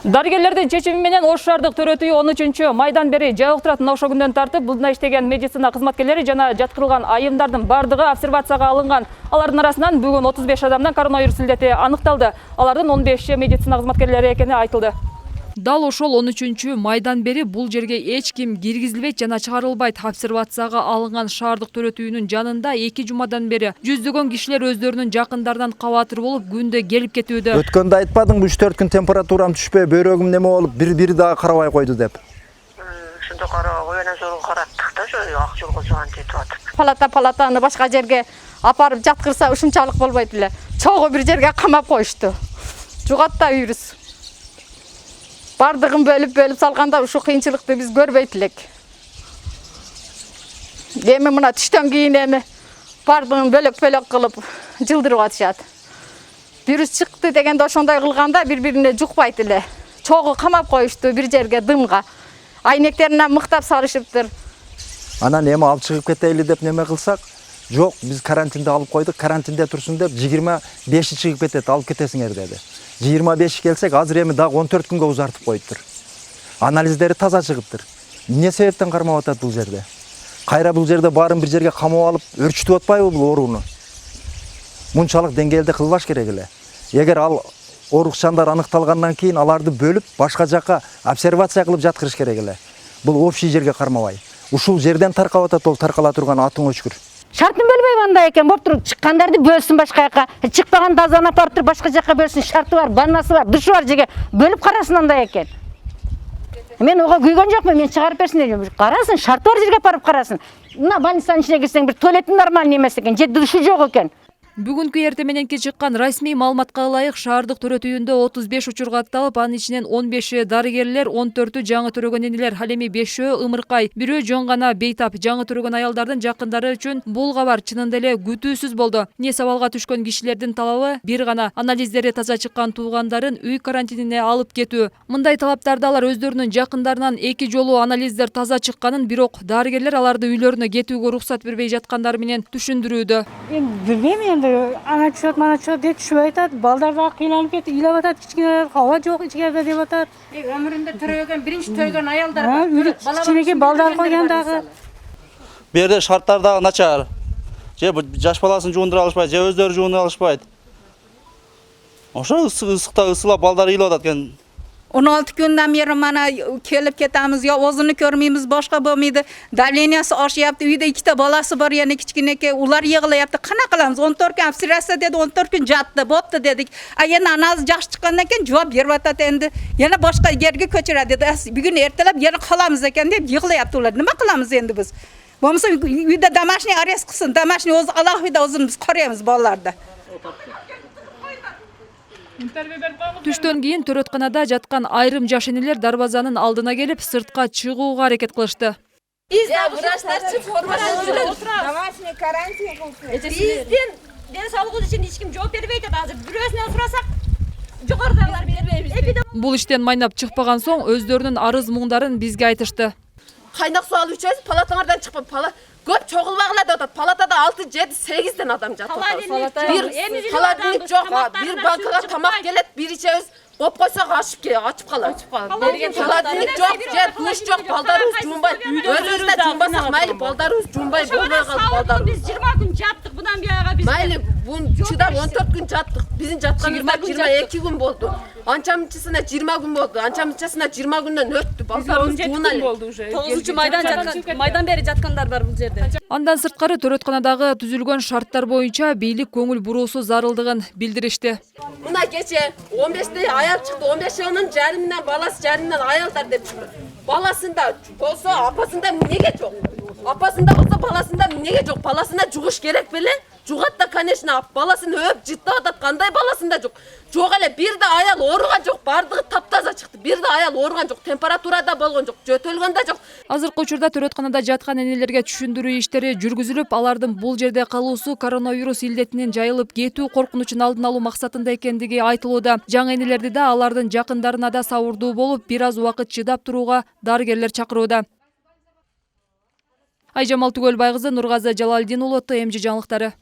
Дарыгерлердин чечими менен Ош шаардык төрөтүүнү 13 майдан бери жабык турат. Мына ошол күндөн тартып булда иштеген медицина кызматкерлери жана жаткырылган айымдардын бардыгы обсервацияга алынган. Алардын арасынан бүгүн 35 адамдан коронавирус илдети аныкталды. Алардын 15 медицина кызматкерлери экени айтылды. Дал ошол 13 майдан бери бул жерге эч ким киргизилбейт жана чыгарылбайт. Обсервацияга алынган шаардык төрөтүүнүн жанында 2 жумадан бери жүздөгөн кишилер өздөрүнүн жакындарынан кабатыр болуп күндө келип кетүүдө. Өткөндө айтпадыңбы 3-4 күн температурам түшпөй, бөйрөгүм неме болуп, бир дагы карабай койду деп. Ошондо карабай койгондон соң караттык да, ошо ак жолго антип атып. Палатаны башка жерге апарып жаткырса ушунчалык болбойт эле. Чогуу бир жерге камап коюшту. Жугат да вирус. Бардыгын бөлүп салганда ушу кыйынчылыкты биз көрбөйт элек. Эми мына түштөн кийин эми бардыгын бөлөк кылып жылдырып атышат. Вирус чыкты дегенде ошондой кылганда бири-бирине жукпайт эле. Чогуу камап коюшту бир жерге дымга. Айнектеринен мыктап салышыптыр. Анан эми алып чыгып кетели деп неме кылсак, жок, биз карантинде алып койдук, карантинде турсун деп 25 чыгып кетет, алып кетесиңер деди. 25 келсек, азыр эми дагы 14 күнгө узартып коюптур. Анализдери таза чыгыптыр. Эмне себептен кармап атат бул жерде? Кайра бул жерде баарын бир жерге камап алып, өрчүтүп атпайбы бул орууну? Мунчалык деңгээлде кылбаш керек эле. Эгер ал оорукчандар аныкталгандан кийин аларды бөлүп, башка жакка обсервация кылып жаткырыш керек эле. Бул общий жерге кармабай. Ушул жерден таркап атат, ол таркала турган атың өчкүр. Шартын бөлбөй андай экен, болуп туруп чыккандарды бөлсүн башка жака, чыкпаган тазанап барып туруп башка жака бөлсүн, шарты бар, ваннасы бар, душу бар жерге бөлүп карасын андай экен. Мен ого күйгөн жокмун, мен чыгарып берсин дедим. Карасын, шарты бар жерге барып карасын. Мына больницанын ичине кирсең бир туалеттин нормальный эмес экен, же душу жок экен. Бүгүнкү эрте мененки чыккан расмий маалыматка ылайык шаардык төрөтүүндө 35 учур катталып, анын ичинен 15 дарыгерлер, 14 жаңы төрөгөн энелер, ал эми 5 ымыркай, 1 жөн гана бейтап. Жаңы төрөгөн аялдардын жакындары үчүн бул кабар чынында эле күтүүсүз болду. Не сабалга түшкөн кишилердин талабы бир гана анализдери таза чыккан туугандарын үй карантинине алып кетүү. Мындай талаптарды алар өздөрүнүн жакындарынан 2 жолу анализдер таза чыкканын, бирок дарыгерлер аларды үйлөрүнө кетүүгө уруксат бербей жаткандары менен түшүндүрүүдө. Bilmem ana çıkart, mana çıkart diye düşüp aytat. Balдар da kıylanıp ketip, ilap atat, kichkineler hava yok içeride dep atat. Ömründe törөгөн, birinci törөгөн ayalдар бар. Кичинекей балдар койгон дагы. Бу жерде шарттар дагы начар. Же жаш баласын жуундура алышпайт, же өздөрү жууна алышпайт. Ошо ысыктап балдар ыйлап атат экен. 16 günden beri mana kelip ketamiz, ya ozunu görmeyimiz, başka bolmaydı. Daleniyası aşıyaptı, uyda 2 balası var yani kichkineke, ular yığılayaptı. Kana kılamiz, 14 gün absirasa dedi, 14 gün jattı, boptu dedik. Yani anaz jaş çıkandan keyin cevap berip atat endi. Yana başka yerge köçürä dedi. Bugün ertelep yana kalamız eken dep yığılayaptı ular. Nima kılamiz endi biz? Bolmasa uyda домашний ares kılsın, домашний oz alahida ozun biz koruябыз балаларды. Түштөн кийин төрөтканада жаткан айрым жаш энелер дарбазанын алдына келип, сыртка чыгууга аракет кылышты. Домашний карантин кылсын. Биздин ден соолугубуз үчүн эч ким жооп бербейт атат. Азыр бирөөсүнөн сурасак, жогорудагылар бербейбиз. Бул иштен майнап чыкпаган соң өздөрүнүн арыз муңдарын бизге айтышты. Kaynak su alıp içeriz, palatanlardan çıkıp göp çoğulmağına da otat. Palatada 6-7-8'den adam жатып атат. Bir холодильник жоқ, bir bankaga tamak gelet, bir içeriz. Op koysak açıp kalır. Холодильник жоқ, же duş жоқ, baldarımız cumbayt. Özümüzde cumbasak mayli, baldarımız cumbayt. Biz 20 gün jattık, bundan buyağa biz. Mayli, bunu çıdap 14 gün jattık. Bizim jatkanımızda 22 gün boldu. Ançamçısına 20 gün boldu. Ançamçısına 20 günden öttü. Baldarımız cuğunalı. 9 майдан бери жаткандар бар бул жерде. Андан сырткары төрөтканадагы түзүлгөн шарттар боюнча бийлик көңүл буруусу зарылдыгын билдиришти. Mına geçe 15'te ayal çıktı. 15 yılının canımdan balası canımdan ayallar deyip çıktı. Balasında olsa apasında ne geç yok. Apasında olsa balasında ne geç yok. Balasında cuguş gerek bile. Cugat da kanešna balasını öp ciddi adat kanday balasında yok. Жоқ эле bir de ayal orugan жоқ. Bardığı taptaza çıktı. Bir de ayal orugan жоқ. Temperaturada bolgon жоқ. Жөтөлгөн да жоқ. Азыркы учурда төрөтканада жаткан энелерге түшүндүрүү иштери жүргүзүлүп, алардын бул жерде калуусу коронавирус илдетинин жайылып кетүү коркунучун алдын алуу максатында экендиги айтылууда. Жаңы энелерди да алардын жакындарына да сабырдуу болуп, бир аз убакыт чыдап турууга дарыгерлер чакырууда. Айжамал Түгөлбай кызы, Нургазы Жалалдин уулу, ТМЖ жаңылыктары.